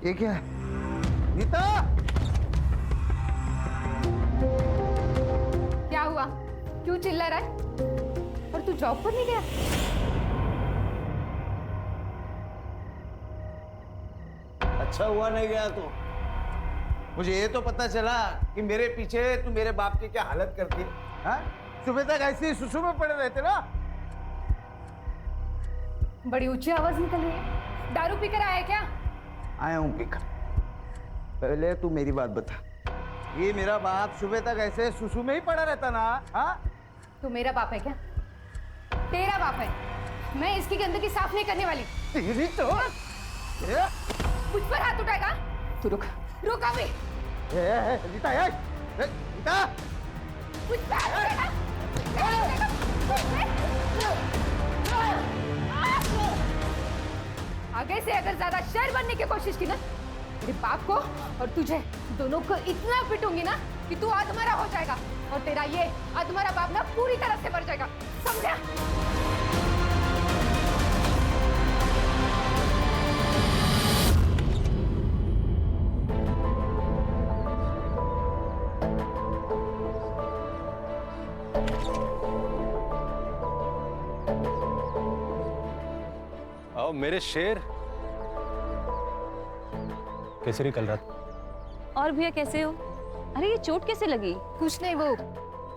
ये क्या है? नीता! क्या हुआ? क्यों चिल्ला रहा है? और तू जॉब पर नहीं गया? अच्छा हुआ नहीं गया तो। मुझे ये तो पता चला कि मेरे पीछे तू मेरे बाप की क्या हालत करती है। हाँ? सुबह तक ऐसे ही सुसु में पड़े रहते ना। बड़ी ऊंची आवाज निकल रही है। दारू पीकर आया है क्या? आया हूं पीकर। पहले तू मेरी बात बता, ये मेरा बाप सुबह तक ऐसे सुसु में ही पड़ा रहता ना? हाँ? तू मेरा बाप है क्या? तेरा बाप है। मैं इसकी गंदगी साफ नहीं करने वाली। तेरी तो मुझ पर हाथ उठाएगा? तू रुक, रुक अभी। नीता, नीता! मुझ पर हाथ उठाएगा? आगे से अगर ज्यादा शेर बनने की कोशिश की ना, तेरे बाप को और तुझे दोनों को इतना पिटूंगी ना कि तू अधमरा हो जाएगा और तेरा ये अधमरा बाप ना पूरी तरह से मर जाएगा, समझा? आओ मेरे शेर। कैसे रही कल रात? और भैया कैसे हो? अरे ये चोट कैसे लगी? कुछ नहीं, वो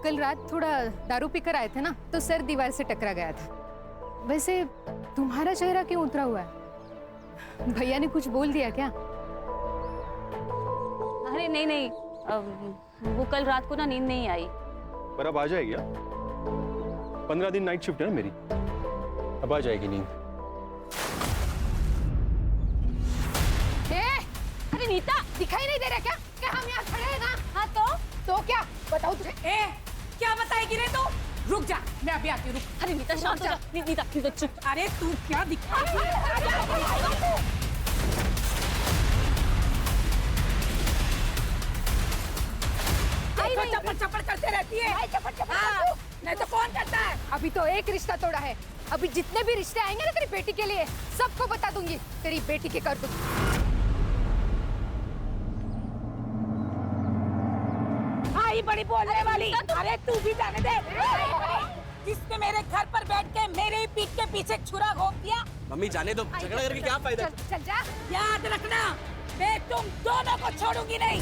कल रात थोड़ा दारू पीकर आए थे ना, तो सर दीवार से टकरा गया था। वैसे तुम्हारा चेहरा क्यों उतरा हुआ है? भैया ने कुछ बोल दिया क्या? अरे नहीं नहीं, वो कल रात को ना नींद नहीं आई। पर अब आ जाएगी। 15 दिन नाइट शिफ्ट है ना मेरी, अब आ जाएगी नींद। अरे नीता, दिखाई नहीं दे रहा क्या कि हम यहाँ खड़े हैं ना? हाँ तो क्या बताओ तुझे? क्या बताएगी रे तू? रुक जा, मैं अभी आती हूँ। रुक। अरे नीता शांत हो जा। नीता चुप। अरे तू क्या दिखाएगी? चप्पड़ चप्पड़ करते रहती है। हाँ, नहीं तो कौन करता है? अभी तो एक रिश्ता तोड़ा है, अभी जितने भी रिश्ते आएंगे ना तेरी बेटी के लिए, सबको बता दूंगी तेरी बेटी के कर दूंगी। आई बड़ी बोलने वाली। अरे तू भी जाने दे। जिसने मेरे घर पर बैठ के मेरे ही पीठ के पीछे छुरा घोंप दिया। मम्मी जाने दो, झगड़ा करके क्या फायदा? चल जा। याद रखना, मैं तुम दोनों को छोड़ूंगी नहीं।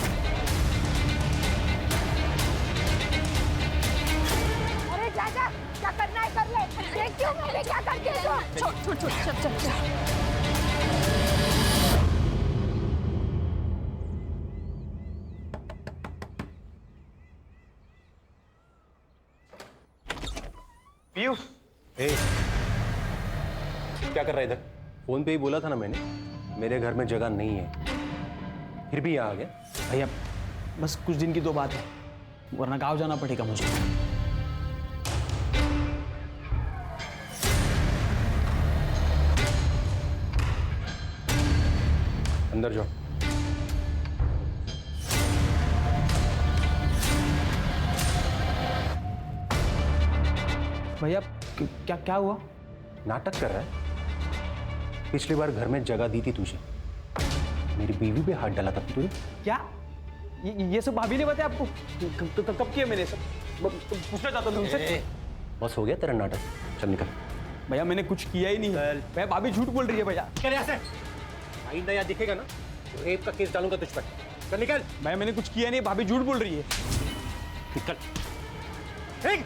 अरे जा जा, क्या करना है कर ले। देख क्यों मैंने क्या कर दिया? छोड़ चल। पीयू, क्या कर रहा है इधर? फोन पे ही बोला था ना मैंने, मेरे घर में जगह नहीं है, फिर भी यहाँ आ गया। भैया बस कुछ दिन की तो बात है, वरना गांव जाना पड़ेगा मुझे। अंदर जाओ। भैया क्या हुआ? नाटक कर रहा है। पिछली बार घर में जगह दी थी तुझे, मेरी बीवी पे हाथ डाला था तुझे। क्या ये सब भाभी ने बताया आपको? कब किया मैंने सब? पूछना चाहता था तुमसे। बस हो गया तेरा नाटक, चल निकल। भैया मैंने कुछ किया ही नहीं। भैया भाभी झूठ बोल रही है भैया। निकल यहाँ से। आइंदा यहाँ दिखेगा ना तो रेप का केस डालूंगा तुझ पर। चल निकल। भैया मैंने कुछ किया नहीं, भाभी झूठ बोल रही है। निकल। ठीक।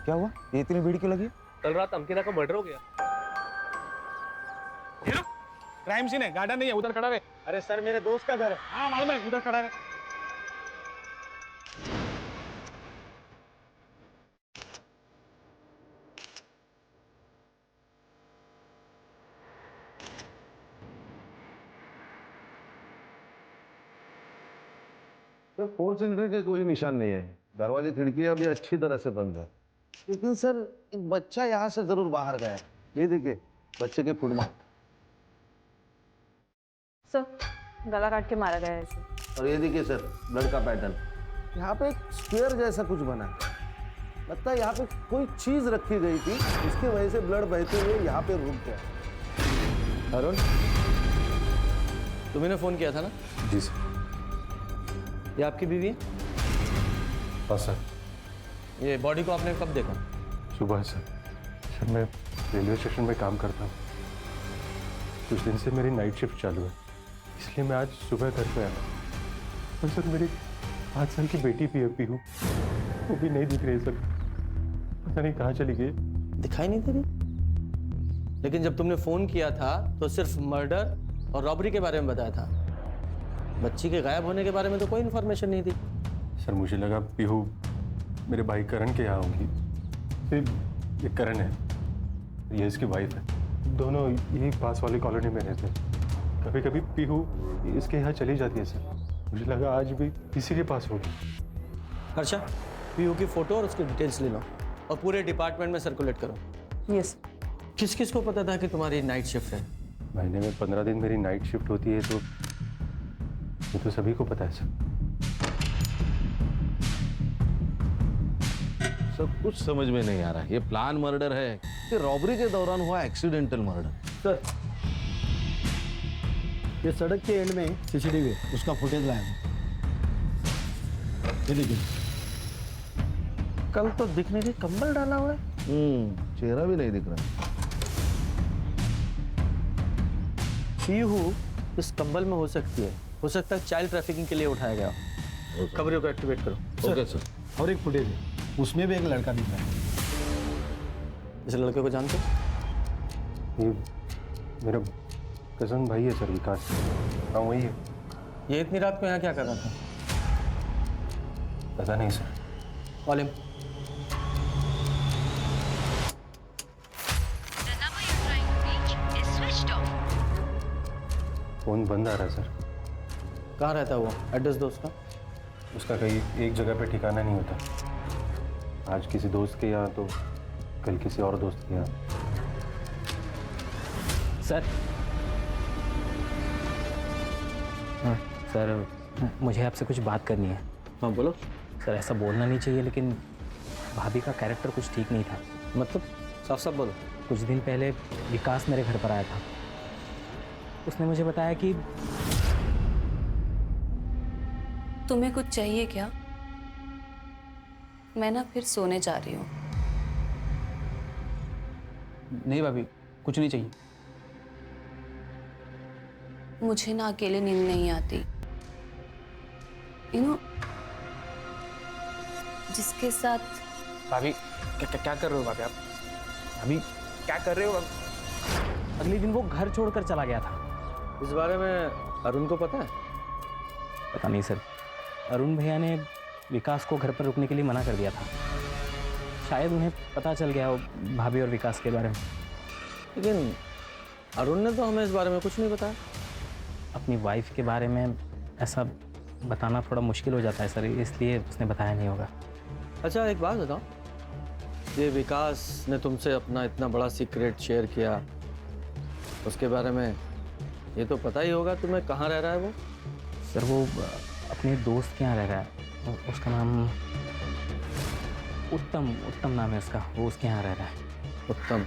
क्या हुआ? ये इतनी भीड़ क्यों लगी? कल रात अंकिता का मर्डर हो गया। क्राइम सीन है, गार्डन नहीं है, उधर खड़ा रहे। अरे सर, मेरे दोस्त का घर है। हाँ मालूम है, उधर खड़ा रहे। तो फोर्स एंट्री का कोई निशान नहीं है। दरवाजे खिड़कियां भी अच्छी तरह से बंद है। लेकिन सर, एक बच्चा यहाँ से जरूर बाहर गया है। ये देखिए, बच्चे के फुटमार्क। सर, गला काट के मारा गया है इसे। और ये देखिए सर, ब्लड का पैटर्न। यहाँ पे एक स्क्वायर जैसा कुछ बना है। लगता है यहाँ पे कोई चीज रखी गई थी, इसकी वजह से ब्लड बहते हुए यहाँ पे रुक गया। अरुण, तुम्हें फोन किया था ना? जी सर। ये आपकी बीवी है? हाँ सर। ये बॉडी को आपने कब देखा? सुबह सर। सर, मैं रेलवे स्टेशन में काम करता हूँ। कुछ दिन से मेरी नाइट शिफ्ट चालू है, इसलिए मैं आज सुबह घर पे आया। और सर, मेरी 5 साल की बेटी पी हूँ, वो भी नहीं दिख रही सर। पता नहीं कहाँ चली गई। दिखाई नहीं दे रही? लेकिन जब तुमने फोन किया था तो सिर्फ मर्डर और रॉबरी के बारे में बताया था। बच्ची के गायब होने के बारे में तो कोई इन्फॉर्मेशन नहीं थी। सर, मुझे लगा पीहू मेरे भाई करण के यहाँ होंगी। फिर ये करण है, ये इसकी वाइफ है। दोनों यही पास वाली कॉलोनी में रहते हैं। कभी कभी पीहू इसके यहाँ चली जाती है सर। मुझे लगा आज भी इसी के पास होगी। अच्छा, पीयू की फोटो और उसकी डिटेल्स ले लो और पूरे डिपार्टमेंट में सर्कुलेट करो। यस। किस किस को पता था कि तुम्हारी नाइट शिफ्ट है? महीने में 15 दिन मेरी नाइट शिफ्ट होती है, तो ये तो सभी को पता है सर। सब कुछ समझ में नहीं आ रहा। ये प्लान मर्डर है कि रॉबरी के दौरान हुआ एक्सीडेंटल मर्डर? सर, ये सड़क के एंड में सीसीटीवी है, उसका फुटेज लाया हूं। ये देखिए। कल तो दिखने के कंबल डाला हुआ है। चेहरा भी नहीं दिख रहा। पीहू इस कंबल में हो सकती है। हो सकता है चाइल्ड ट्रैफिकिंग के लिए उठाया गया। खबरों को एक्टिवेट करो। Okay sir. और एक फुटेज है, उसमें भी एक लड़का दिख रहा है। इस लड़के को जानते हो? ये मेरा कजन भाई है सर, विकास। हाँ, वही है। ये इतनी रात को यहाँ क्या कर रहा था? पता नहीं सर। Call him. फोन बंद आ रहा है सर। कहाँ रहता है वो? एड्रेस दो उसका। उसका कहीं एक जगह पे ठिकाना नहीं होता। आज किसी दोस्त के यहाँ तो कल किसी और दोस्त के यहाँ। सर, हाँ सर, मुझे आपसे कुछ बात करनी है। हाँ बोलो। सर, ऐसा बोलना नहीं चाहिए, लेकिन भाभी का कैरेक्टर कुछ ठीक नहीं था। मतलब साफ साफ बोलो। कुछ दिन पहले विकास मेरे घर पर आया था। उसने मुझे बताया कि तुम्हें कुछ चाहिए क्या? मैं ना फिर सोने जा रही हूँ। नहीं भाभी, कुछ नहीं चाहिए। मुझे ना अकेले नींद नहीं आती। यू नो, जिसके साथ। भाभी क्या कर रहे हो भाभी आप? अभी क्या कर रहे हो? अगले दिन वो घर छोड़कर चला गया था। इस बारे में अरुण को पता है? पता नहीं सर। अरुण भैया ने विकास को घर पर रुकने के लिए मना कर दिया था। शायद उन्हें पता चल गया हो भाभी और विकास के बारे में। लेकिन अरुण ने तो हमें इस बारे में कुछ नहीं बताया। अपनी वाइफ के बारे में ऐसा बताना थोड़ा मुश्किल हो जाता है सर, इसलिए उसने बताया नहीं होगा। अच्छा एक बात बताओ, ये विकास ने तुमसे अपना इतना बड़ा सीक्रेट शेयर किया, उसके बारे में ये तो पता ही होगा तुम्हें कहाँ रह रहा है वो? सर, वो अपने दोस्त के यहाँ रह रहा है। उसका नाम उत्तम नाम है उसका। वो उसके यहाँ रह रहा है। उत्तम।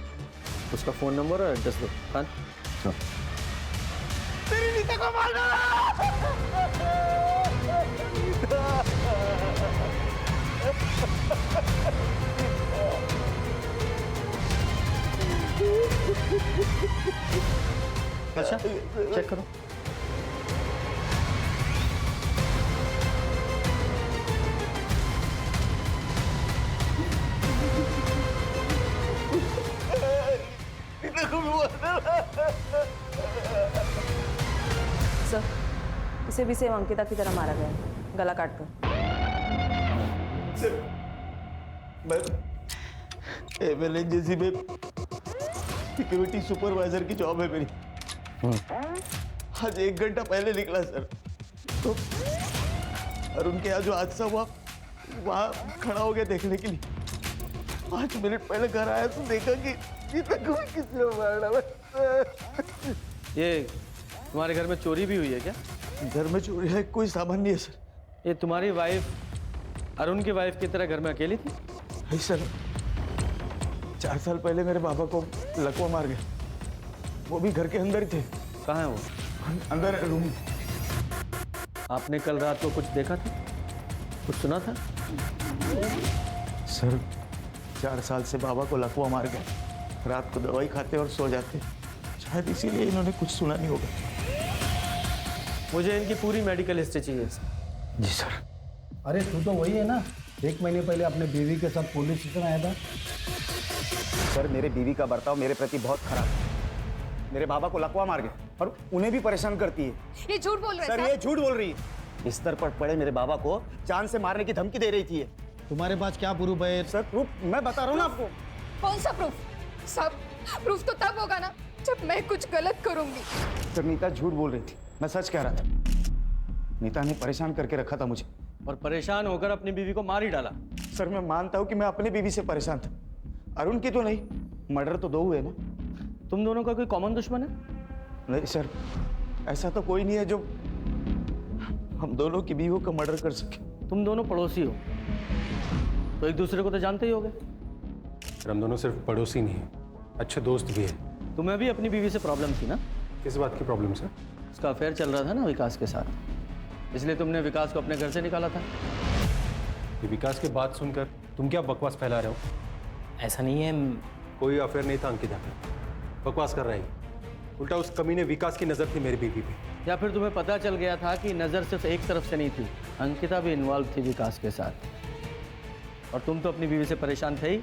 उसका फ़ोन नंबर और एड्रेस दो। खान तेरी नीता को मार डाला। अच्छा चेक करो। सर इसे भी सेम अंकिता की तरह मारा गया है, गला काट कर। मैं एमएलएनजेसी में सिक्योरिटी सुपरवाइजर की जॉब है मेरी। आज 1 घंटा पहले निकला सर, तो अरुण के यहाँ जो हादसा हुआ वहाँ खड़ा हो गया देखने के लिए। 5 मिनट पहले घर आया तो देखा कि किसने मारा। ये तुम्हारे घर में चोरी भी हुई है क्या? घर में चोरी है, कोई सामान नहीं है सर। ये तुम्हारी वाइफ अरुण की वाइफ की तरह घर में अकेली थी? नहीं सर, 4 साल पहले मेरे बाबा को लकवा मार गया, वो भी घर के अंदर ही थे। कहाँ है वो? अंदर रूम। आपने कल रात को कुछ देखा था, कुछ सुना था? सर 4 साल से बाबा को लकवा मार गया, रात को दवाई खाते और सो जाते, शायद इसीलिए इन्होंने कुछ सुना नहीं होगा। मुझे इनकी पूरी मेडिकल हिस्ट्री चाहिए। जी सर। अरे तू तो वही है ना, 1 महीने पहले अपने बीवी के साथ पुलिस स्टेशन आया था। सर मेरे बीवी का बर्ताव मेरे प्रति बहुत खराब है। मेरे बाबा को लकवा मार गए और उन्हें भी परेशान करती है। ये झूठ बोल रहे सर हैं ये झूठ बोल रही है। बिस्तर पर पड़े मेरे बाबा को जान से मारने की धमकी दे रही थी ये। तुम्हारे पास क्या प्रूफ है? सर प्रूफ मैं बता रहा हूँ ना आपको। कौन सा प्रूफ? सब प्रूफ तो तब होगा ना जब मैं कुछ गलत करूंगी। सर नीता झूठ बोल रही थी, मैं सच कह रहा था। नीता ने परेशान करके रखा था मुझे और परेशान होकर अपनी बीवी को मार ही डाला। सर मैं मानता हूँ कि मैं अपनी बीवी से परेशान था, अरुण की तो नहीं। मर्डर तो 2 हुए ना। तुम दोनों का कोई कॉमन दुश्मन है? नहीं सर, ऐसा तो कोई नहीं है जो हम दोनों की बीवियों का मर्डर कर सके। तुम दोनों पड़ोसी हो तो एक दूसरे को तो जानते ही होगे। सर हम दोनों सिर्फ पड़ोसी नहीं हैं, अच्छे दोस्त भी हैं। तुम्हें भी अपनी बीवी से प्रॉब्लम थी ना? किस बात की प्रॉब्लम सर? उसका अफेयर चल रहा था ना विकास के साथ, इसलिए तुमने विकास को अपने घर से निकाला था। ये विकास की बात सुनकर तुम क्या बकवास फैला रहे हो? ऐसा नहीं है। कोई अफेयर नहीं था अंकिता पे, बकवास कर रहे हैं। उल्टा उस कमीने विकास की नज़र थी मेरी बीवी पे। या फिर तुम्हें पता चल गया था कि नज़र सिर्फ एक तरफ से नहीं थी, अंकिता भी इन्वॉल्व थी विकास के साथ, और तुम तो अपनी बीवी से परेशान थे ही,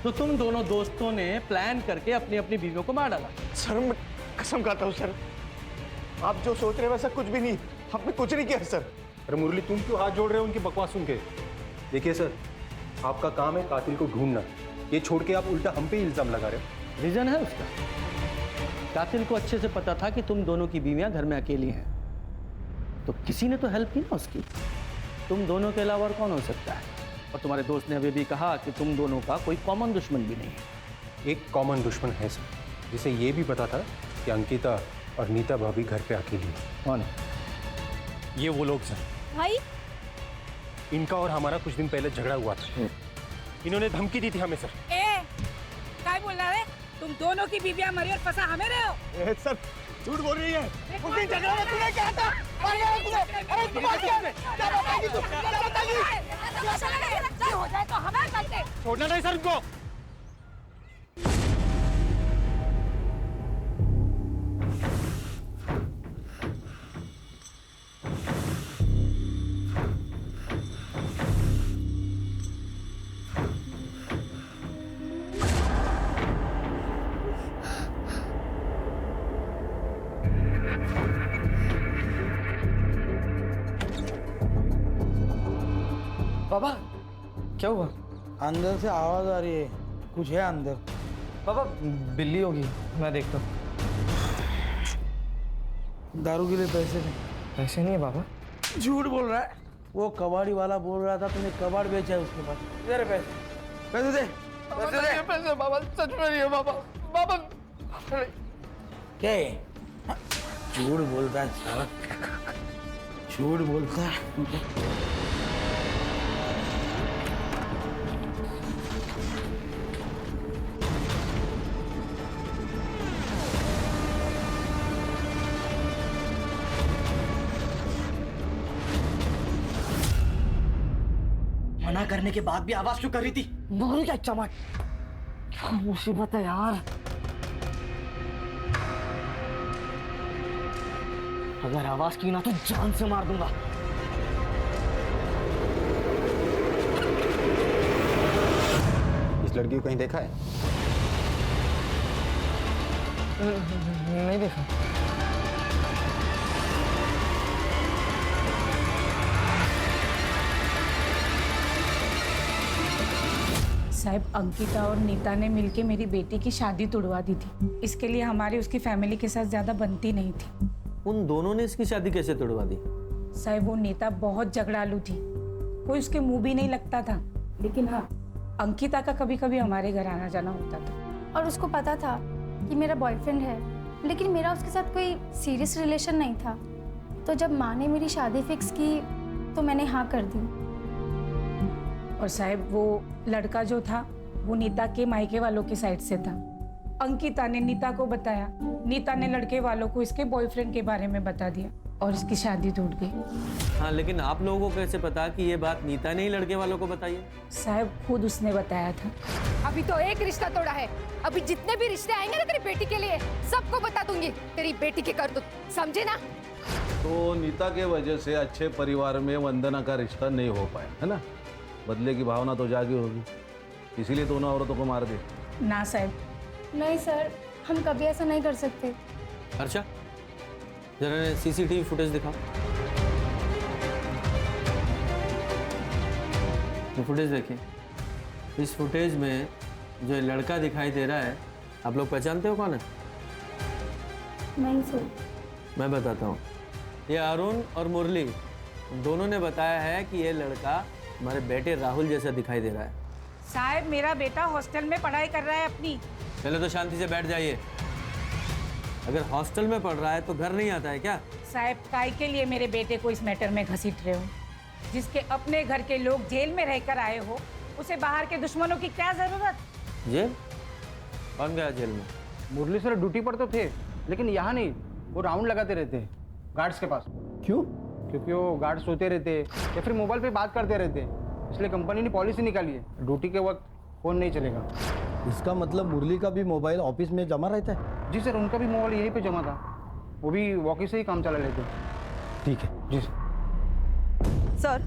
तो तुम दोनों दोस्तों ने प्लान करके अपनी अपनी बीवियों को मार डाला। सर मैं कसम खाता हूँ सर, आप जो सोच रहे हैं वैसा कुछ भी नहीं, हमने कुछ नहीं किया सर। अरे मुरली तुम क्यों हाथ जोड़ रहे हो उनकी बकवास सुन के? देखिए सर, आपका काम है कातिल को ढूंढना, ये छोड़ के आप उल्टा हम पे ही इल्जाम लगा रहे हो। रीजन है उसका। कातिल को अच्छे से पता था कि तुम दोनों की बीवियां घर में अकेली हैं, तो किसी ने तो हेल्प की ना उसकी। तुम दोनों के अलावा और कौन हो सकता है? और तुम्हारे दोस्त ने अभी भी कहा कि तुम दोनों का कोई कॉमन दुश्मन भी नहीं है। एक कॉमन दुश्मन है सर, जिसे ये भी पता था कि अंकिता और नीता भाभी घर पे अकेली है। कौन है? ये वो लोग सर। भाई इनका और हमारा कुछ दिन पहले झगड़ा हुआ था, इन्होंने धमकी दी थी हमें सर। क्या बोल रहा है? तुम दोनों की बीवियां मरी और फंसा हमें रहे हो। सर झूठ बोल रही है। उस दिन झगड़ा में तूने क्या था? अरे तुम क्या बताएगी तू? क्या बताएगी? हो जाए तो हमें करते। छोड़ना नहीं सर उनको। बाबा क्या हुआ? अंदर से आवाज आ रही है, कुछ है अंदर। बाबा बिल्ली होगी, मैं देखता हूँ। दारू के लिए पैसे दे। पैसे नहीं है बाबा। झूठ बोल रहा है। वो कबाड़ी वाला बोल रहा था तुमने कबाड़ बेचा है उसके पास। दे रहे पैसे, पैसे दे, पैसे दे। पैसे बाबा सच में नहीं है बाबा। बाबा क्या है? झूठ बोलता है साला, झूठ बोलता है। मना करने के बाद भी आवाज क्यों कर रही थी? बोल क्या चमक, क्या मुसीबत है यार। अगर आवाज की ना तो जान से मार दूंगा। इस लड़की को कहीं देखा है? नहीं देखा। साहब, अंकिता और नीता ने मिलके मेरी बेटी की शादी तुड़वा दी थी। इसके लिए हमारी उसकी फैमिली के साथ ज्यादा बनती नहीं थी। उन दोनों ने इसकी शादी कैसे तोड़वा दी? साहब, वो नीता बहुत झगड़ालू थी, कोई उसके मुंह भी नहीं लगता था। लेकिन हाँ, अंकिता का कभी कभी हमारे घर आना जाना होता था। और उसको पता था कि मेरा बॉयफ्रेंड है, लेकिन मेरा उसके साथ कोई सीरियस रिलेशन नहीं था। तो जब माँ ने मेरी शादी फिक्स की तो मैंने हाँ कर दी। और साहब, वो लड़का जो था वो नीता के मायके वालों की साइड से था। अंकिता ने नीता को बताया, नीता ने लड़के वालों को इसके बॉयफ्रेंड के बारे में बता दिया और इसकी शादी टूट गई। हाँ, लेकिन आप लोगों को कैसे पता कि ये बात नीता ने ही लड़के वालों को बताई है? साहब, खुद उसने बताया था। अभी तो एक रिश्ता तोड़ा है, अभी जितने भी रिश्ते आएंगे ना तेरी बेटी के लिए सबको बता दूंगी तेरी बेटी की करतूत, समझे ना? तो नीता के वजह से अच्छे परिवार में वंदना का रिश्ता नहीं हो पाया, है ना? बदले की भावना तो जागी होगी, इसीलिए दोनों औरतों को मार दे। ना साहब। नहीं सर, हम कभी ऐसा नहीं कर सकते। अर्चा, जरा सीसीटीवी फुटेज दिखाओ। तो फुटेज देखिए। इस फुटेज में जो लड़का दिखाई दे रहा है, आप लोग पहचानते हो कौन है? नहीं सर। मैं बताता हूँ। ये अरुण और मुरली दोनों ने बताया है कि ये लड़का हमारे बेटे राहुल जैसा दिखाई दे रहा है। साहब, मेरा बेटा हॉस्टल में पढ़ाई कर रहा है अपनी। पहले तो शांति से बैठ जाइए। अगर हॉस्टल में पढ़ रहा है तो घर नहीं आता है क्या? साहब, काय के लिए मेरे बेटे को इस मैटर में घसीट रहे हो? जिसके अपने घर के लोग जेल में रहकर आए हो, उसे बाहर के दुश्मनों की क्या जरूरत? जेल? कौन गया जेल में? मुरली सर ड्यूटी पर तो थे, लेकिन यहाँ नहीं, वो राउंड लगाते रहते हैं गार्ड्स के पास। क्यों? क्योंकि वो गार्ड सोते रहते या फिर मोबाइल पे बात करते रहते, इसलिए कंपनी ने पॉलिसी निकाली है, ड्यूटी के वक्त फोन नहीं चलेगा। इसका मतलब मुरली का भी मोबाइल ऑफिस में जमा रहता है? जी सर, उनका भी मोबाइल यहीं पे जमा था, वो भी वॉकी से ही काम चला लेते। ठीक है जी सर। सर,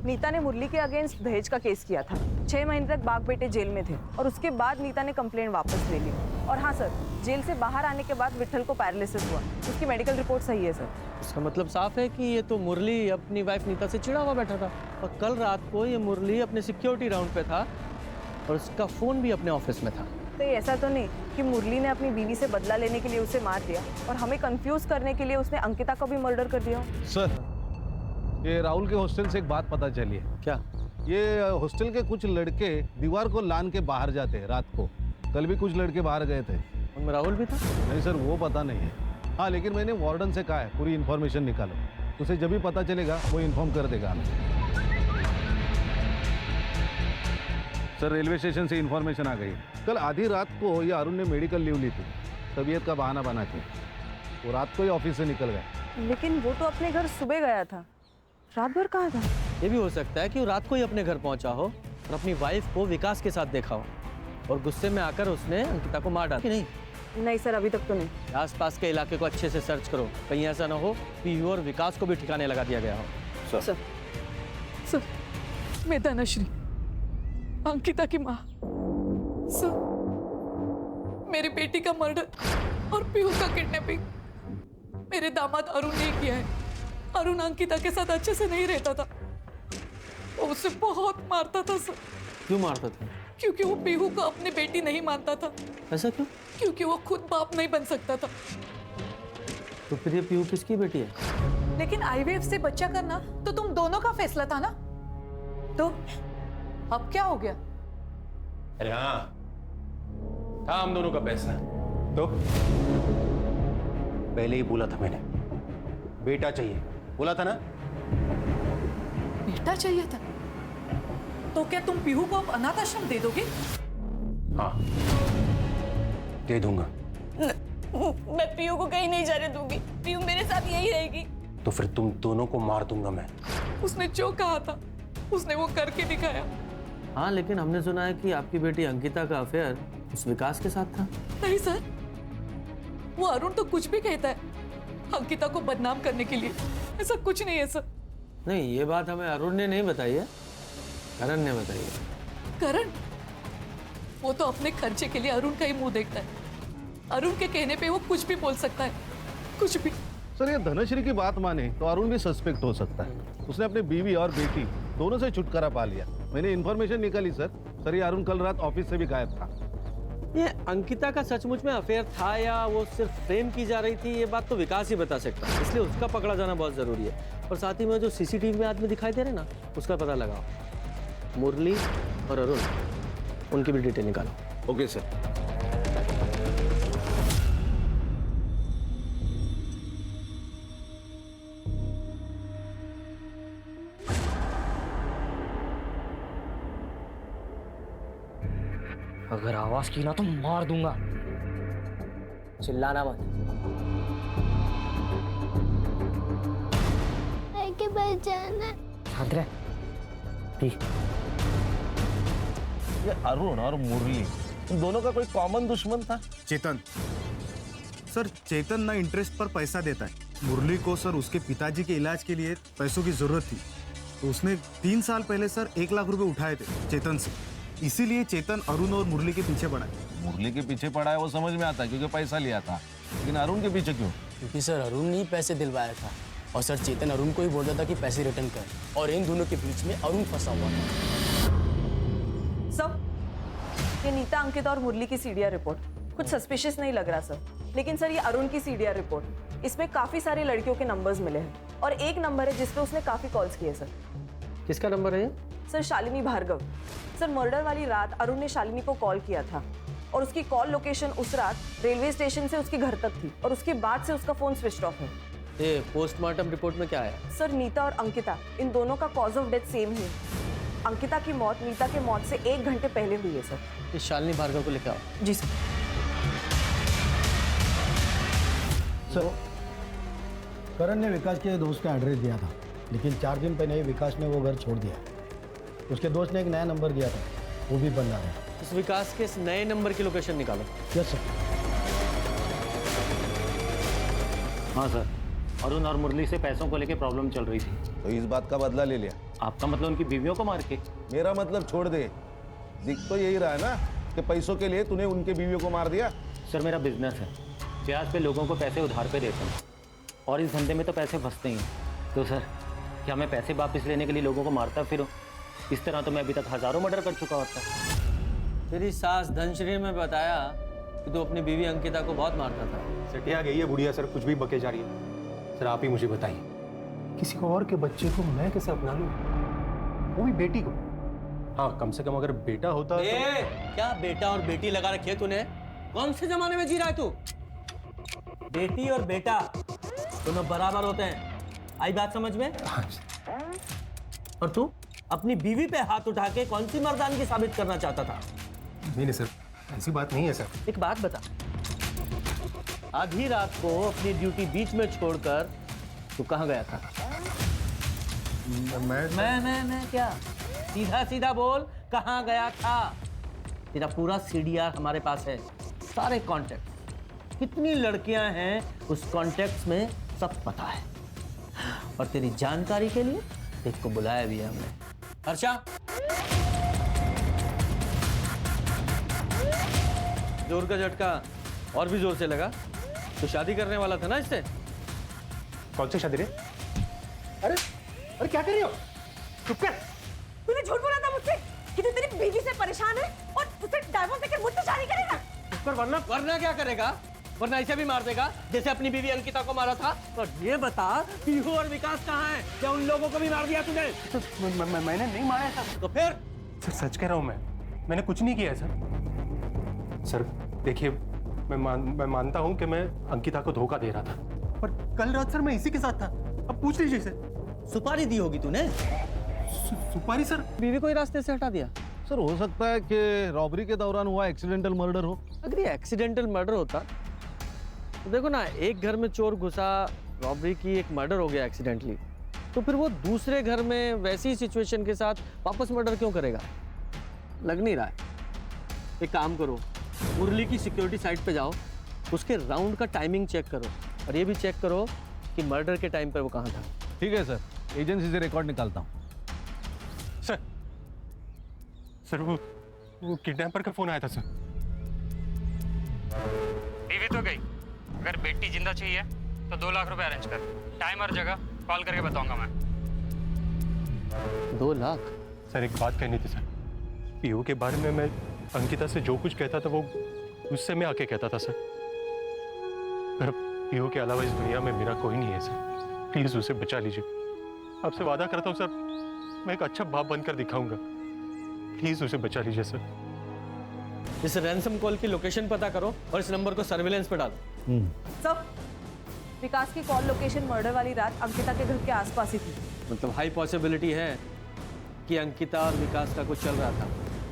नीता ने मुरली के अगेंस्ट दहेज का केस किया था। 6 महीने तक बाप बेटे जेल में थे और उसके बाद नीता ने कंप्लेंट वापस ले ली। और हाँ सर, जेल से बाहर आने के बाद विठल को पैरालिसिस हुआ, उसकी मेडिकल रिपोर्ट सही है सर। इसका मतलब साफ है कि ये तो मुरली अपनी वाइफ नीता से चिढ़ा हुआ बैठा था, और कल रात को ये मुरली अपने सिक्योरिटी राउंड पे था और उसका फ़ोन भी अपने ऑफिस में था। तो ये ऐसा तो नहीं कि मुरली ने अपनी बीवी से बदला लेने के लिए उसे मार दिया और हमें कंफ्यूज करने के लिए उसने अंकिता को भी मर्डर कर दिया? सर, ये राहुल के हॉस्टल से एक बात पता चली है। क्या? ये हॉस्टल के कुछ लड़के दीवार को लान के बाहर जाते हैं रात को। कल भी कुछ लड़के बाहर गए थे। उनमें राहुल भी था? नहीं सर, वो पता नहीं है। हाँ, लेकिन मैंने वार्डन से कहा है पूरी इन्फॉर्मेशन निकालो, उसे जब भी पता चलेगा वो इन्फॉर्म कर देगा हमें। सर, रेलवे स्टेशन से इन्फॉर्मेशन आ गई। कल आधी रात को ये अरुण ने मेडिकल लीव ली थी, तबीयत का बहाना बना के वो रात को ही ऑफिस से निकल गए। लेकिन वो तो अपने घर सुबह गया था, रात भर कहाँ था? ये भी हो सकता है कि वो रात को ही अपने घर पहुंचा हो और अपनी वाइफ को विकास के साथ देखा हो और गुस्से में आकर उसने अंकिता को मार डाला। कि नहीं? नहीं सर, अभी तक तो नहीं। आसपास के इलाके को अच्छे से सर्च करो, कहीं ऐसा ना हो पीयू और विकास को भी ठिकाने लगा दिया गया हो। सर, मैं धनश्री, अंकिता की माँ। सर, मेरी बेटी का मर्डर और पीयू का किडनैपिंग मेरे दामाद अरुण ने किया है। अरुण अंकिता के साथ अच्छे से नहीं रहता था, वो उसे बहुत मारता था सर। क्यों मारता था? क्योंकि वो पीहू को अपनी बेटी नहीं मानता था। ऐसा क्यों? क्योंकि वो खुद बाप नहीं बन सकता था। तो फिर ये पीयू किसकी बेटी है? लेकिन आईवीएफ से बच्चा करना तो तुम दोनों का फैसला था ना, तो अब क्या हो गया? अरे हाँ, था हम दोनों का पैसा। तो पहले ही बोला था मैंने, बेटा चाहिए, बोला था ना? बेटा चाहिए था? तो क्या तुम पीहू को अब अनाथ आश्रम दे दोगे? हाँ, दे दूंगा। मैं पीयू को कहीं नहीं जाने दूंगी, पीयू मेरे साथ यही रहेगी। तो फिर तुम दोनों को मार दूंगा मैं। उसने जो कहा था उसने वो करके दिखाया। हाँ, लेकिन हमने सुना है कि आपकी बेटी अंकिता का अफेयर उस विकास के साथ था। नहीं सर, वो अरुण तो कुछ भी कहता है अंकिता को बदनाम करने के लिए, ऐसा कुछ नहीं है सर। नहीं, ये बात हमें अरुण ने नहीं बताई है, करण ने बताई है। करण? वो तो अपने खर्चे के लिए अरुण का ही मुंह देखता है। अरुण के कहने पे वो कुछ भी बोल सकता है, कुछ भी। सर ये धनश्री की बात माने तो अरुण भी सस्पेक्ट हो सकता है। उसने अपने बीवी और बेटी दोनों से छुटकारा पा लिया। मैंने इन्फॉर्मेशन निकाली सर ये अरुण कल रात ऑफिस से भी गायब था। ये अंकिता का सचमुच में अफेयर था या वो सिर्फ प्रेम की जा रही थी, ये बात तो विकास ही बता सकता है, इसलिए उसका पकड़ा जाना बहुत जरूरी है। और साथ ही में जो सीसीटीवी में आदमी दिखाई दे रहे ना, उसका पता लगाओ। मुरली और अरुण, उनकी भी डिटेल निकालो। Okay sir. अगर आवाज की ना तो मार दूंगा। चिल्लाना मत। के पास जाना। शांत रह। पी। ये अरुण और मुरली इन दोनों का कोई कॉमन दुश्मन था? चेतन सर, चेतन ना इंटरेस्ट पर पैसा देता है। मुरली को सर उसके पिताजी के इलाज के लिए पैसों की जरूरत थी, तो उसने 3 साल पहले सर 1 लाख रुपए उठाए थे चेतन से। इसीलिए चेतन अरुण और मुरली के पीछे पड़ा है। मुरली के पीछे पड़ा है वो समझ में आता है क्योंकि पैसा लिया था, लेकिन अरुण के पीछे क्यों? क्योंकि सर अरुण ने ही पैसे दिलवाया था और सर चेतन अरुण को ही बोल रहा था कि पैसे रिटर्न कर, और इन दोनों के बीच में अरुण फंसा हुआ था। सब ये नीता, अंकिता और मुरली की सीडीआर रिपोर्ट कुछ सस्पिशियस नहीं लग रहा सर, लेकिन सर ये अरुण की सीडीआर रिपोर्ट, इसमें काफी सारे लड़कियों के नंबर्स मिले हैं और एक नंबर है जिस पे उसने काफी कॉल्स किए सर। किसका नंबर है ये? Sir Shalini Bhargava. Sir murder वाली रात अरुण ने शालिनी को कॉल किया था और उसकी कॉल लोकेशन उस रात रेलवे स्टेशन से उसके घर तक थी और उसके बाद से उसका फोन स्विच ऑफ है। ये पोस्टमार्टम रिपोर्ट में क्या आया? सर नीता और अंकिता इन दोनों का कॉज ऑफ डेथ सेम ही है। अंकिता की मौत नीता के मौत से 1 घंटे पहले हुई है सर। इस शालिनी भार्गव को लेकर आओ। जी सर। सर करण ने विकास के दोस्त का एड्रेस दिया था, लेकिन 4 दिन पहले ही विकास ने वो घर छोड़ दिया। उसके दोस्त ने एक नया नंबर दिया था, वो भी बंद आ गया। इस विकास के इस नए नंबर की लोकेशन निकालो। Yes sir. हाँ सर, अरुण और मुरली से पैसों को लेके प्रॉब्लम चल रही थी। तो इस बात का बदला ले लिया? आपका मतलब उनकी बीवियों को मार के? मेरा मतलब छोड़ दे। दिख तो यही रहा है ना कि पैसों के लिए तूने उनके बीवियों को मार दिया। सर मेरा बिजनेस है, ब्याज पे लोगों को पैसे उधार पे देता हूँ और इस धंधे में तो पैसे फंसते ही हैं। तो सर क्या मैं पैसे वापस लेने के लिए लोगों को मारता फिरूं? इस तरह तो मैं अभी तक हजारों मर्डर कर चुका होता। तेरी सास धनश्री ने बताया कि तू अपनी बीवी अंकिता को बहुत मारता था। सटिया गई है बुढ़िया सर, कुछ भी बके जा रही है। सर आप ही मुझे बताइए, किसी और के बच्चे को मैं कैसे अपना लूं, वो भी बेटी को? हाँ कम से कम अगर बेटा होता तो... क्या बेटा और बेटी लगा रखी है तूने? कौन से जमाने में जी रहा है तू? बेटी और बेटा दोनों बराबर होते हैं, आई बात समझ में? और तू अपनी बीवी पे हाथ उठा के कौन सी मर्दानगी साबित करना चाहता था? नहीं सर, ऐसी बात नहीं है सर। एक बात बता, आधी रात को अपनी ड्यूटी बीच में छोड़कर तू कहाँ गया था? मैं क्या? सीधा सीधा बोल, कहाँ गया था? तेरा पूरा सीडीआर हमारे पास है, सारे कॉन्टेक्ट, कितनी लड़कियां हैं उस कॉन्टेक्ट में सब पता है। और तेरी जानकारी के लिए तेरे को बुलाया भी है हमने। हर्षा, जोर का झटका और भी जोर से लगा। तो शादी करने वाला था ना इससे? कौन सी शादी रे? अरे क्या कर रही हो? चुप कर। तूने झूठ बोला था मुझसे कि तू तेरी बीवी से परेशान है और उसे डाइवोर्स देकर मुझसे शादी करेगा। पर वरना क्या करेगा? वरना ऐसे भी मार देगा जैसे अपनी बीवी अंकिता को मारा था। और ये बता, पीहू और विकास कहाँ हैं? क्या उन लोगों को भी मार दिया तूने? मैंने नहीं मारा था। तो फिर? सर सच कह रहा हूँ मैंने कुछ नहीं किया सर। सर देखिए, मैं मानता हूँ कि मैं अंकिता को धोखा दे रहा था, पर कल रात सर मैं इसी के साथ था। अब पूछ लीजिए सर। सुपारी दी होगी तूने? सुपारी सर? बीवी को ही रास्ते से हटा दिया। सर हो सकता है कि रॉबरी के दौरान हुआ एक्सीडेंटल मर्डर हो। अगर ये एक्सीडेंटल मर्डर होता तो देखो ना, एक घर में चोर घुसा, रॉबरी की, एक मर्डर हो गया एक्सीडेंटली, तो फिर वो दूसरे घर में वैसी सिचुएशन के साथ वापस मर्डर क्यों करेगा? लग नहीं रहा है। एक काम करो, मुरली की सिक्योरिटी साइट पे जाओ, उसके राउंड का टाइमिंग चेक करो और ये भी चेक करो कि मर्डर के टाइम पे वो कहाँ था। ठीक है सर, एजेंसी से रिकॉर्ड निकालता हूँ। सर वो किडनैपर का फोन आया था सर। बीवी चली तो गई, अगर बेटी जिंदा चाहिए तो 2 लाख रुपए अरेंज कर। टाइम और जगह कॉल करके बताऊंगा मैं। 2 लाख? सर एक बात कहनी थी सर, पीयू के बारे में मैं अंकिता से जो कुछ कहता था वो उससे मैं आके कहता था सर। पर पीयू के अलावा इस दुनिया में मेरा कोई नहीं है सर, प्लीज उसे बचा लीजिए। आपसे वादा करता हूँ सर, मैं एक अच्छा बाप बनकर दिखाऊंगा, प्लीज उसे बचा लीजिए सर। इस रैंसम कॉल की लोकेशन पता करो और इस नंबर को सर्विलेंस पे डालो। सब विकास की कॉल लोकेशन मर्डर वाली रात अंकिता के घर के आसपास ही थी। मतलब हाई पॉसिबिलिटी है कि अंकिता और विकास का कुछ चल रहा था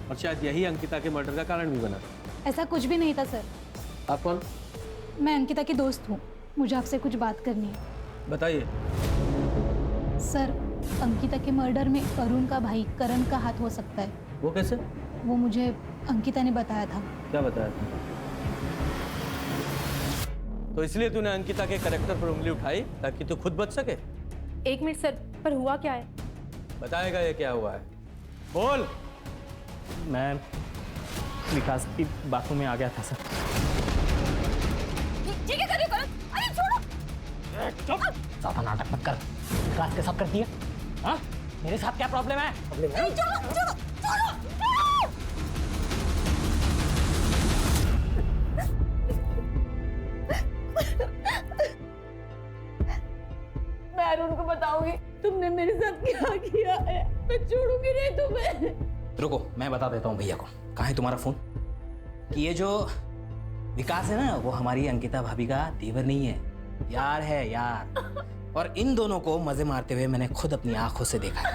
और शायद यही अंकिता के मर्डर का कारण भी बना। ऐसा कुछ भी नहीं था सर। आप कौन? मैं अंकिता की दोस्त हूँ, मुझे आपसे कुछ बात करनी है। बताइए। सर, अंकिता के मर्डर में अरुण का भाई करण का हाथ हो सकता है। वो कैसे? वो मुझे अंकिता ने बताया था। क्या बताया था? तो इसलिए तूने अंकिता के कैरेक्टर पर उंगली उठाई ताकि तू खुद बच सके? 1 मिनट सर, पर हुआ क्या है? बताएगा ये क्या हुआ है, बोल। मैं विकास की बातों में आ गया था सर। ये क्या कर रहे हो करण? अरे छोड़ो। ज्यादा नाटक मत कर, विकास के साथ करती है। हाँ, मेरे साथ क्या प्रॉब्लम है? छोड़ो, छोड़ो, छोड़ो, छोड़ो। मैं अरुण को बताऊंगी तुमने मेरे साथ क्या किया है। मैं छोड़ूंगी नहीं तुम्हें। रुको, मैं बता देता हूँ भैया को। कहाँ है तुम्हारा फोन? कि ये जो विकास है ना, वो हमारी अंकिता भाभी का देवर नहीं है, यार है यार। और इन दोनों को मजे मारते हुए मैंने खुद अपनी आंखों से देखा है।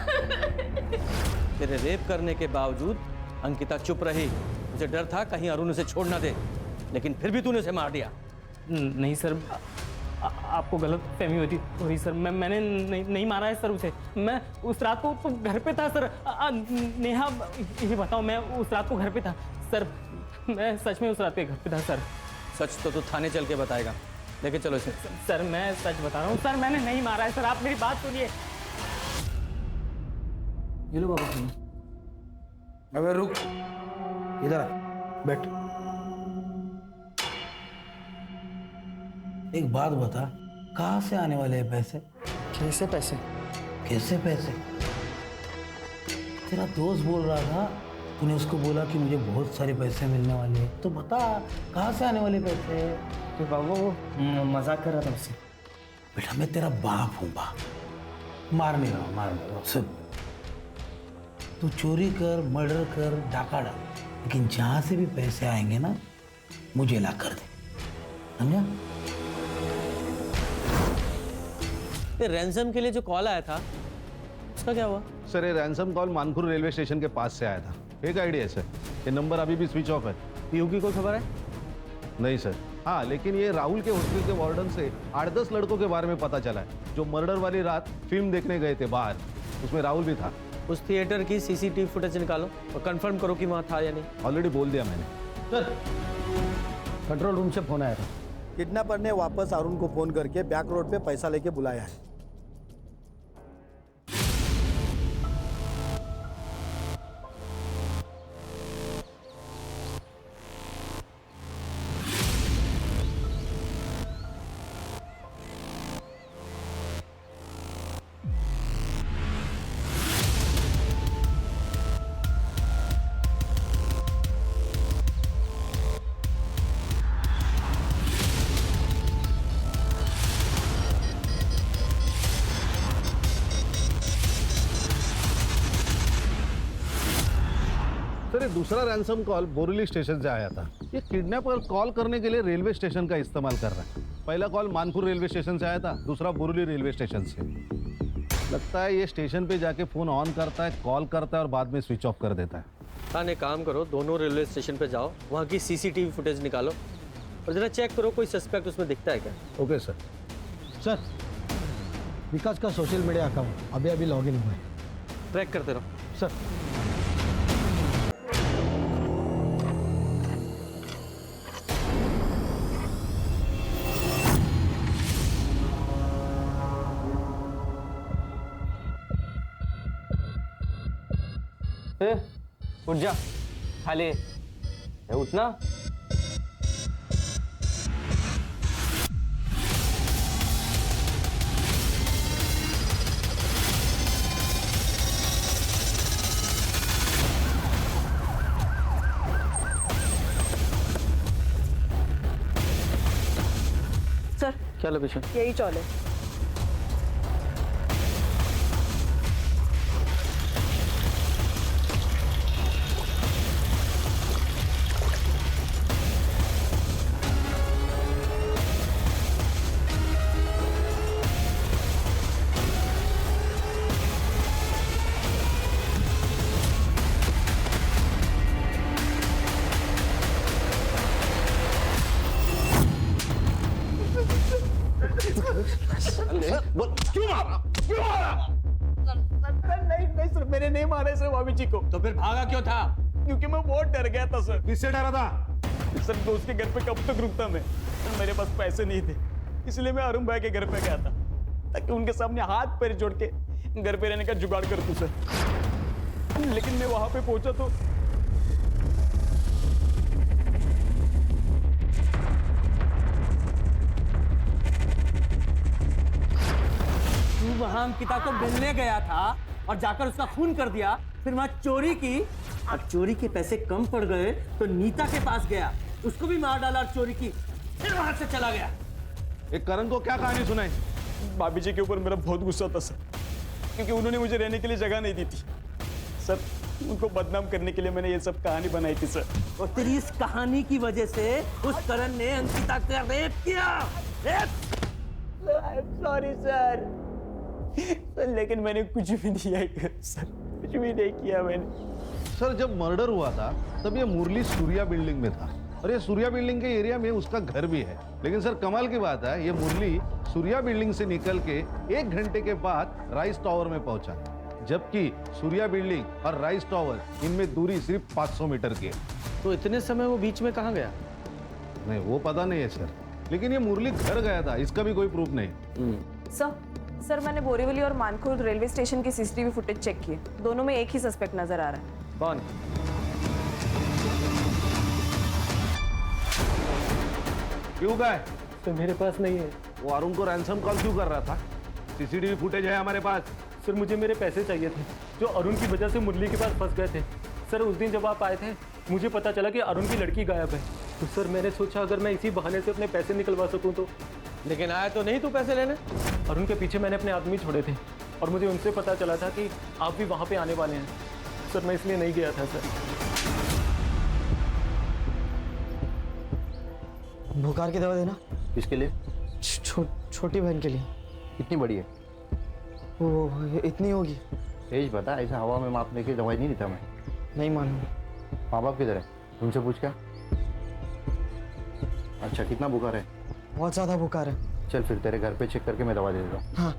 तेरे रेप करने के बावजूद अंकिता चुप रही। मुझे डर था कहीं अरुण उसे छोड़ ना दे, लेकिन फिर भी तूने उसे मार दिया। नहीं सर, आपको गलत फहमी होती हो रही सर। मैंने नहीं मारा है सर उसे। मैं उस रात को तो घर पे था सर। नेहा, ये बताओ, मैं उस रात को घर पे था सर। मैं सच में उस रात पे घर पे था सर। सच तो तू थाने चल के बताएगा, लेके चलो इसे। सर मैं सच बता रहा हूँ सर, मैंने नहीं मारा है सर। आप मेरी बात सुनिए। ये लो बाबा सुनो। अबे रुक, इधर आ, बैठ। एक बात बता, कहाँ से आने वाले हैं पैसे? कैसे पैसे? कैसे पैसे? तेरा दोस्त बोल रहा था, तूने उसको बोला कि मुझे बहुत सारे पैसे मिलने वाले हैं, तो बता कहाँ से आने वाले पैसे? तो बाबू वो मजाक कर रहा था उससे। बेटा मैं तेरा बाप हूँ बाप, मार नहीं रहा। सुन, तू चोरी कर, मर्डर कर, डाका डाल, लेकिन जहाँ से भी पैसे आएंगे ना, मुझे ला कर दे, समझा? रैंसम के लिए जो कॉल आया था उसका क्या हुआ? सर ये ransom call Manpur railway station के पास से आया था। एक आइडिया है सर, ये नंबर अभी भी स्विच ऑफ है। पीयू की कोई खबर है? नहीं सर। हाँ, लेकिन ये राहुल के हॉस्टल के वार्डन से 8-10 लड़कों के बारे में पता चला है जो मर्डर वाली रात फिल्म देखने गए थे बाहर। उसमें राहुल भी था। उस थिएटर की सीसीटीवी फुटेज निकालो और कंफर्म करो कि वहाँ था या नहीं। ऑलरेडी बोल दिया मैंने। सर, कंट्रोल रूम से फोन आया था। किडनैपर ने वापस अरुण को फोन करके बैक रोड पे पैसा लेके बुलाया है। सर ये दूसरा रैंसम कॉल बोरीली स्टेशन से आया था। ये किडनैपर कॉल करने के लिए रेलवे स्टेशन का इस्तेमाल कर रहा है। पहला कॉल मानपुर रेलवे स्टेशन से आया था, दूसरा बोरीली रेलवे स्टेशन से। लगता है ये स्टेशन पे जाके फोन ऑन करता है, कॉल करता है और बाद में स्विच ऑफ कर देता है। हाँ, एक काम करो, दोनों रेलवे स्टेशन पे जाओ, वहाँ की सीसीटीवी फुटेज निकालो और जरा चेक करो कोई सस्पेक्ट उसमें दिखता है क्या। Okay sir. सर, विकास का सोशल मीडिया अकाउंट अभी अभी लॉग इन हुआ है, ट्रैक करते रहो। सर। उठ जा, खाली उठना। सर क्या लोकेशन? यही चौल है। क्यों मारा? नहीं सर, मैंने नहीं मारा सर भाभी जी को। तो फिर भागा क्यों था? क्योंकि मैं बहुत डर गया था सर। किससे डरा था? सर दोस्त के घर पे कब तक रुकता मैं? सर मेरे पास पैसे नहीं थे, इसलिए मैं अरुण भाई के घर पे गया था ताकि उनके सामने हाथ पैर जोड़ के घर पे रहने का जुगाड़ कर दूं सर। लेकिन मैं वहां पे पहुंचा तो तू वहां अंकिता को मिलने गया था और जाकर उसका खून कर दिया, फिर वहां चोरी की और चोरी के पैसे कम पड़ गए तो नीता के पास गया, उसको भी मार डाला और चोरी की, फिर वहां से चला गया। एक करण को क्या कहानी सुनाई? भाभी जी के ऊपर मेरा बहुत गुस्सा था सर, क्योंकि उन्होंने मुझे रहने के लिए जगह नहीं दी थी सर। उनको बदनाम करने के लिए मैंने ये सब कहानी बनाई थी सर। और तेरी इस कहानी की वजह से उस करण ने अंकिता का रेप किया। सॉरी सर, लेकिन मैंने कुछ भी नहीं किया सर, कुछ भी नहीं किया मैंने। सर जब मर्डर हुआ था तब ये मुरली सूर्या बिल्डिंग में था और ये सूर्या बिल्डिंग के एरिया में उसका घर भी है। लेकिन सर कमाल की बात है, ये मुरली सूर्या बिल्डिंग से निकल के 1 घंटे के बाद राइस टावर में पहुंचा, जबकि सूर्या बिल्डिंग और राइस टावर इनमें दूरी सिर्फ 500 मीटर की है। तो इतने समय वो बीच में कहाँ गया? नहीं वो पता नहीं है सर, लेकिन ये मुरली घर गया था, इसका भी कोई प्रूफ नहीं। सर मैंने बोरीवली और मानकुर रेलवे स्टेशन की सीसीटीवी फुटेज चेक की, दोनों में एक ही सस्पेक्ट नजर आ रहा है। कौन? क्यों गए? तो मेरे पास नहीं है। वो अरुण को रैंसम कॉल क्यों कर रहा था? सीसीटीवी फुटेज है हमारे पास। सर मुझे मेरे पैसे चाहिए थे जो अरुण की वजह से मुरली के पास फंस गए थे। सर उस दिन जब आप आए थे मुझे पता चला कि अरुण की लड़की गायब है, तो सर मैंने सोचा अगर मैं इसी बहाने से अपने पैसे निकलवा सकूं तो। लेकिन आया तो नहीं तू पैसे लेने? अरुण के पीछे मैंने अपने आदमी छोड़े थे और मुझे उनसे पता चला था कि आप भी वहाँ पे आने वाले हैं सर, मैं इसलिए नहीं गया था सर। बुखार की दवा देना। किसके लिए? छोटी बहन के लिए। कितनी बड़ी है? वो इतनी होगी। तेज बता, ऐसा हवा में मापने की दवाई नहीं देता मैं। नहीं मालूम। माँ बाप किधर है? उनसे पूछ क्या। अच्छा कितना बुखार है? बहुत ज्यादा बुखार है। चल फिर तेरे घर पे चेक करके मैं दवा दे देता हूँ। हाँ।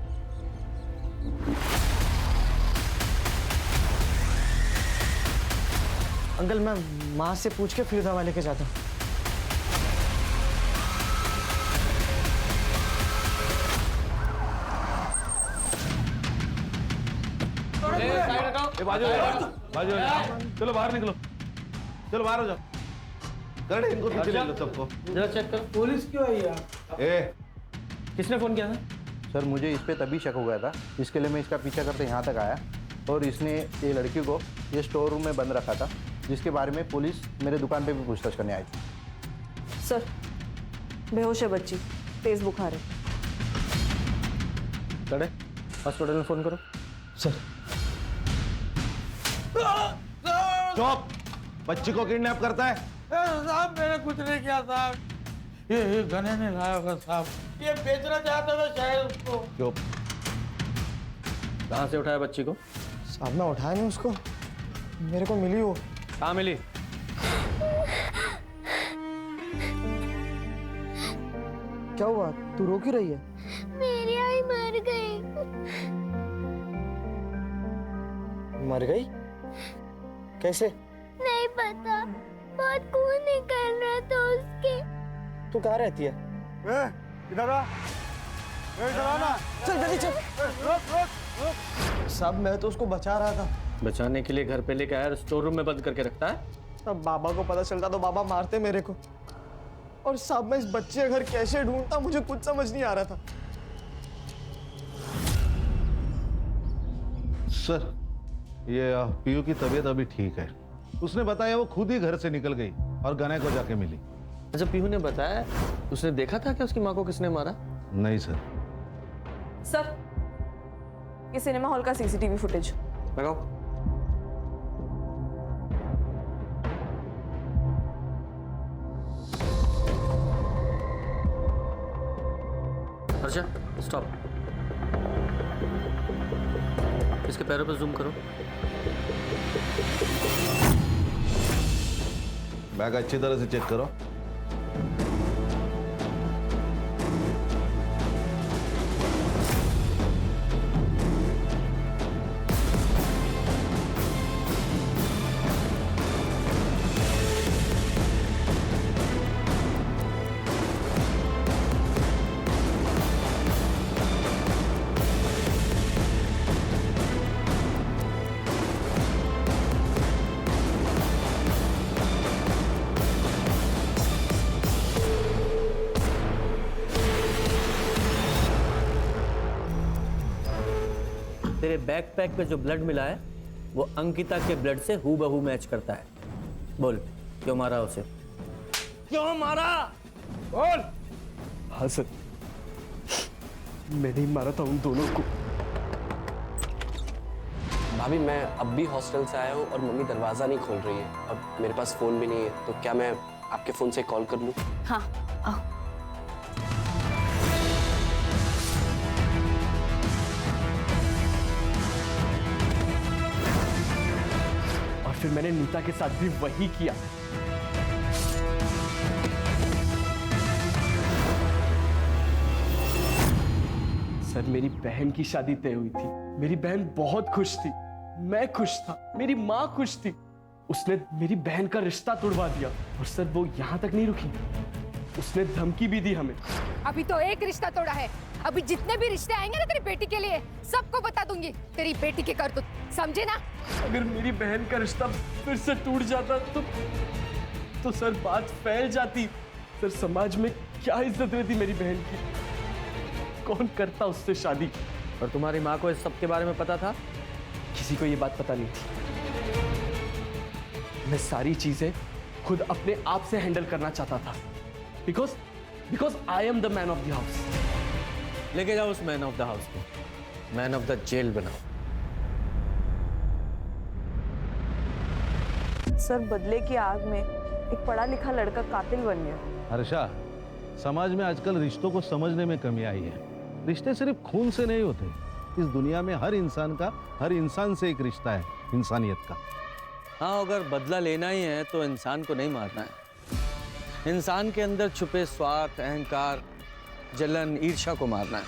अंकल मैं माँ से पूछ के फिर दवा लेके जाता हूँ। बाजू चलो बाहर निकलो, चलो बाहर हो जाओ। कर इनको पीछे ले लो सबको। जरा चेक कर। पुलिस क्यों आई यार? किसने फोन किया था? सर मुझे इस पे तभी शक हो गया था, इसके लिए मैं इसका पीछा करते यहाँ तक आया और इसने ये लड़की को ये स्टोर रूम में बंद रखा था, जिसके बारे में पुलिस मेरे दुकान पे भी पूछताछ करने आई थी। सर बेहोश है बच्ची, तेज बुखार है। चले हॉस्पिटल में फोन करो। सर चुप, बच्ची को किडनैप करता है? साहब मैंने कुछ नहीं किया साहब, ये गने ने लाया होगा साहब, ये बेचना चाहता था शायद उसको। चुप। कहाँ से उठाया बच्ची को? साहब मैं उठाया नहीं उसको, मेरे को मिली वो। कहाँ मिली? क्या हुआ, तू रो क्यों रही है? मेरी आई मर गई। मर गई? कैसे? नहीं पता, बहुत खून निकल रहा था उसके। तू कहाँ रहती है? इधर आ, चल जल्दी चल। साहब मैं तो उसको बचा रहा था। बचाने के लिए घर पे लेके आया, स्टोर रूम में बंद करके रखता है। अब बाबा को पता चलता तो बाबा मारते मेरे को। और साहब मैं इस बच्चे का घर कैसे ढूंढता, मुझे कुछ समझ नहीं आ रहा था। सर ये पीयू की तबीयत अभी ठीक है, उसने बताया वो खुद ही घर से निकल गई और गने को जाके मिली। अच्छा, पीहू ने बताया उसने देखा था कि उसकी माँ को किसने मारा? नहीं सर। सर, ये सिनेमा हॉल का सीसीटीवी फुटेज। लगाओ। अच्छा, स्टॉप। इसके पैरों पर जूम करो। बैग अच्छी तरह से चेक करो। तेरे बैकपैक पे जो ब्लड मिला है वो अंकिता के ब्लड से हूबहू मैच करता है। बोल, क्यों मारा उसे? क्यों मारा? बोल। हाँ सर, मैंने ही मारा था उन दोनों को। भाभी, मैं अब भी हॉस्टल से आया हूँ और मम्मी दरवाज़ा नहीं खोल रही है और मेरे पास फ़ोन भी नहीं है, तो क्या मैं आपके फ़ोन से कॉल कर लूँ? हाँ, आओ। और फिर मैंने नीता के साथ भी वही किया। सर, मेरी बहन की शादी तय हुई थी। मेरी बहन बहुत खुश थी, मैं खुश था, मेरी माँ खुश थी। उसने मेरी बहन का रिश्ता तोड़वा दिया। और सर, वो यहाँ तक नहीं रुकी, उसने धमकी भी दी हमें। अभी तो एक रिश्ता तोड़ा है, अभी जितने भी रिश्ते आएंगे ना तेरी बेटी के लिए, सबको बता दूंगी तेरी बेटी के करतूत, समझे ना? अगर मेरी बहन का रिश्ता फिर से टूट जाता तो सर बात फैल जाती। सर, समाज में क्या इज्जत रहती मेरी बहन की? कौन करता उससे शादी? और तुम्हारी माँ को इस सब के बारे में पता था? किसी को ये बात पता नहीं थी। मैं सारी चीजें खुद अपने आप से हैंडल करना चाहता था, because I am the man of the house. लेके जाओ उस मैन ऑफ द हाउस को, मैन ऑफ द जेल बनाओ। सर, बदले की आग में एक पढ़ा लिखा लड़का कातिल बन गया। हर्षा, समाज में आजकल रिश्तों को समझने में कमी आई है। रिश्ते सिर्फ खून से नहीं होते। इस दुनिया में हर इंसान से एक रिश्ता है, इंसानियत का। हाँ, अगर बदला लेना ही है तो इंसान को नहीं मारना है। इंसान के अंदर छुपे स्वार्थ, अहंकार, जलन, ईर्ष्या को मारना है।